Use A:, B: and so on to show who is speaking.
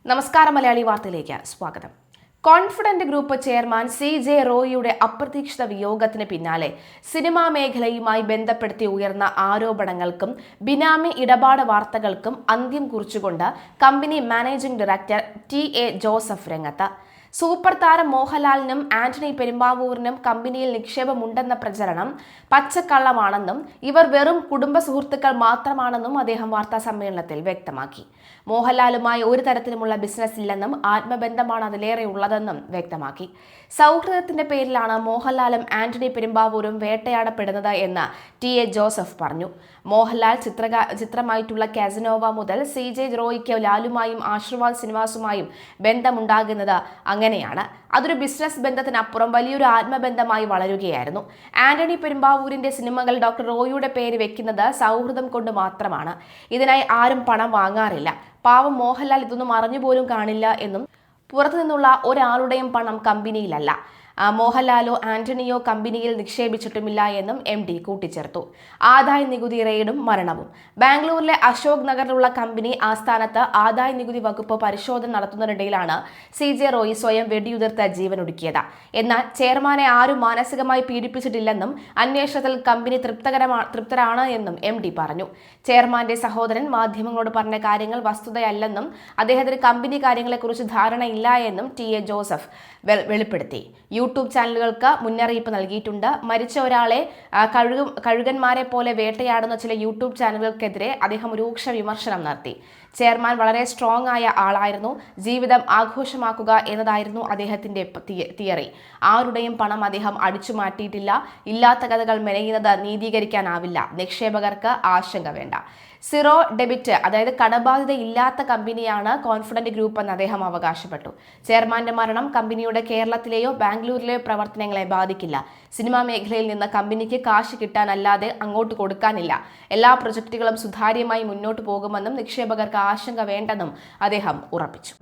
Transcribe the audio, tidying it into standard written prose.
A: നമസ്കാരം മലയാളി വാർത്തയിലേക്ക് സ്വാഗതം. കോൺഫിഡന്റ് ഗ്രൂപ്പ് ചെയർമാൻ CJ റോയിയുടെ അപ്രതീക്ഷിത വിയോഗത്തിന് പിന്നാലെ സിനിമാ മേഖലയുമായി ബന്ധപ്പെടുത്തി ഉയർന്ന ആരോപണങ്ങൾക്കും ബിനാമി ഇടപാട് വാർത്തകൾക്കും അന്ത്യം കുറിച്ചുകൊണ്ട് company managing director TA Joseph രംഗത്ത്. സൂപ്പർ താരം മോഹൻലാലിനും ആന്റണി പെരുമ്പാവൂരിനും കമ്പനിയിൽ നിക്ഷേപമുണ്ടെന്ന പ്രചരണം പച്ചക്കള്ളമാണെന്നും ഇവർ വെറും കുടുംബ സുഹൃത്തുക്കൾ മാത്രമാണെന്നും അദ്ദേഹം വാർത്താ സമ്മേളനത്തിൽ വ്യക്തമാക്കി. മോഹൻലാലുമായി ഒരു തരത്തിലുമുള്ള ബിസിനസ് ഇല്ലെന്നും ആത്മബന്ധമാണ് അതിലേറെ ഉള്ളതെന്നും വ്യക്തമാക്കി. സൗഹൃദത്തിന്റെ പേരിലാണ് മോഹൻലാലും ആന്റണി പെരുമ്പാവൂരും വേട്ടയാടപ്പെടുന്നത് എന്ന് TA ജോസഫ് പറഞ്ഞു. മോഹൻലാൽ ചിത്രമായിട്ടുള്ള കാസനോവ മുതൽ CJ റോയിക്ക് ലാലുമായും ആശീർവാദ് സിനിമാസുമായും ബന്ധമുണ്ടാകുന്നത് അങ്ങനെയാണ്. അതൊരു ബിസിനസ് ബന്ധത്തിനപ്പുറം വലിയൊരു ആത്മബന്ധമായി വളരുകയായിരുന്നു. ആന്റണി പെരുമ്പാവൂരിന്റെ സിനിമകൾ ഡോക്ടർ റോയിയുടെ പേര് വെക്കുന്നത് സൗഹൃദം കൊണ്ട് മാത്രമാണ്. ഇതിനായി ആരും പണം വാങ്ങാറില്ല. പാവം മോഹൻലാൽ ഇതൊന്നും അറിഞ്ഞുപോലും കാണില്ല എന്നും പുറത്തു നിന്നുള്ള ഒരാളുടെയും പണം കമ്പനിയിലല്ല, മോഹൻലാലോ ആന്റണിയോ കമ്പനിയിൽ നിക്ഷേപിച്ചിട്ടുമില്ല എന്നും MD കൂട്ടിച്ചേർത്തു. ആദായ നികുതി റെയ്ഡും മരണവും. ബാംഗ്ലൂരിലെ അശോക് നഗറിലുള്ള കമ്പനി ആസ്ഥാനത്ത് ആദായ നികുതി വകുപ്പ് പരിശോധന നടത്തുന്നതിനിടയിലാണ് CJ റോയി സ്വയം വെടിയുതിർത്ത് ജീവനൊടുക്കിയത്. എന്നാൽ ചെയർമാനെ ആരും മാനസികമായി പീഡിപ്പിച്ചിട്ടില്ലെന്നും അന്വേഷണത്തിൽ കമ്പനി തൃപ്തരാണ് എന്നും MD പറഞ്ഞു. ചെയർമാന്റെ സഹോദരൻ മാധ്യമങ്ങളോട് പറഞ്ഞ കാര്യങ്ങൾ വസ്തുതയല്ലെന്നും അദ്ദേഹത്തിന് കമ്പനി കാര്യങ്ങളെക്കുറിച്ച് ധാരണയില്ല എന്നും TA ജോസഫ് വെളിപ്പെടുത്തി. യൂട്യൂബ് ചാനലുകൾക്ക് മുന്നറിയിപ്പ് നൽകിയിട്ടുണ്ട്. മരിച്ച ഒരാളെ കഴുകന്മാരെ പോലെ വേട്ടയാടുന്ന ചില യൂട്യൂബ് ചാനലുകൾക്കെതിരെ അദ്ദേഹം രൂക്ഷ വിമർശനം നടത്തി. ചെയർമാൻ വളരെ സ്ട്രോങ് ആയ ആളായിരുന്നു. ജീവിതം ആഘോഷമാക്കുക എന്നതായിരുന്നു അദ്ദേഹത്തിന്റെ തിയറി. ആരുടെയും പണം അദ്ദേഹം അടിച്ചു മാറ്റിയിട്ടില്ല. ഇല്ലാത്ത കഥകൾ മെനയുന്നത് നീതീകരിക്കാനാവില്ല. നിക്ഷേപകർക്ക് ആശങ്ക വേണ്ട. സീറോ ഡെബിറ്റ്, അതായത് കടബാധ്യത ഇല്ലാത്ത കമ്പനിയാണ് കോൺഫിഡന്റ് ഗ്രൂപ്പ് എന്ന് അദ്ദേഹം അവകാശപ്പെട്ടു. ചെയർമാന്റെ മരണം കമ്പനിയുടെ കേരളത്തിലെയോ ബാംഗ്ലൂരിലെയോ പ്രവർത്തനങ്ങളെ ബാധിക്കില്ല. സിനിമാ മേഖലയിൽ നിന്ന് കമ്പനിക്ക് കാശ് കിട്ടാനല്ലാതെ അങ്ങോട്ട് കൊടുക്കാനില്ല. എല്ലാ പ്രൊജക്ടുകളും സുതാര്യമായി മുന്നോട്ട് പോകുമെന്നും നിക്ഷേപകർക്ക് ആശങ്ക വേണ്ടെന്നും അദ്ദേഹം ഉറപ്പിച്ചു.